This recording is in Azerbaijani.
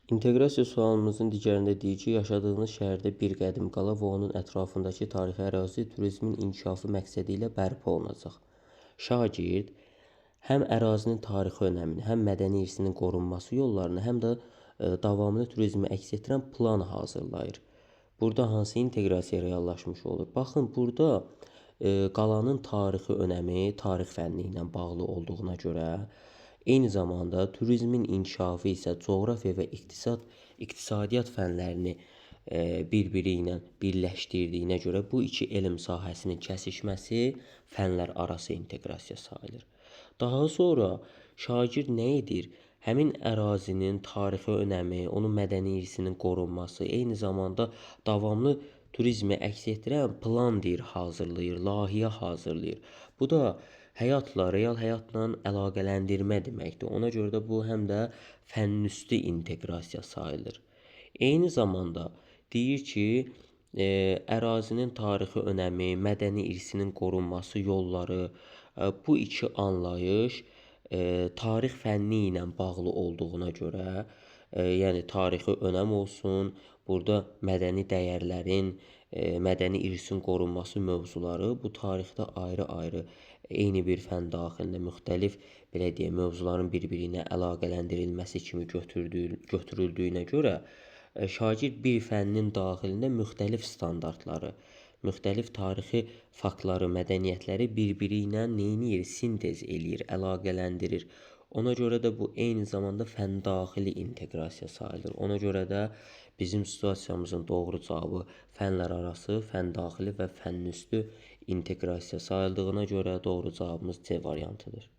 İnteqrasiya sualımızın digərində deyir ki, yaşadığınız şəhərdə bir qədim qala və onun ətrafındakı tarixi ərazi turizmin inkişafı məqsədi ilə bərpa olunacaq. Şagird həm ərazinin tarixi önəmini, həm mədəni irsinin qorunması yollarını, həm də davamlı turizmi əks etdirən plan hazırlayır. Burada hansı inteqrasiya reallaşmış olur? Baxın, burada qalanın tarixi önəmi tarix fənni ilə bağlı olduğuna görə, eyni zamanda turizmin inkişafı isə coğrafiya və iqtisadiyyat fənlərini bir-biri ilə birləşdirdiyinə görə bu iki elm sahəsinin kəsişməsi fənlər arası inteqrasiya sayılır. Daha sonra şagird nə edir? Həmin ərazinin tarixi önəmi, onun mədəni irsinin qorunması, eyni zamanda davamlı turizmi əks etdirən plan hazırlayır, layihə hazırlayır. Bu da real həyatla əlaqələndirmə deməkdir. Ona görə də bu həm də fənnüstü inteqrasiya sayılır. Eyni zamanda deyir ki, ərazinin tarixi önəmi, mədəni irsinin qorunması yolları, bu iki anlayış tarix fənni ilə bağlı olduğuna görə, yəni tarixi önəm olsun, burada mədəni dəyərlərin, mədəni irsin qorunması mövzuları bu tarixdə ayrı-ayrı eyni bir fənn daxilində müxtəlif belə deyək mövzuların bir-biri ilə əlaqələndirilməsi kimi götürüldüyünə görə şagird bir fənnin daxilində müxtəlif standartları, müxtəlif tarixi faktları, mədəniyyətləri bir-biri ilə neyniyir? Sintez eləyir, əlaqələndirir. Ona görə də bu eyni zamanda fəndaxili inteqrasiya sayılır. Ona görə də bizim situasiyamızın doğru cavabı fənlər arası, fəndaxili və fənnüstü inteqrasiya sayıldığına görə doğru cavabımız C variantıdır.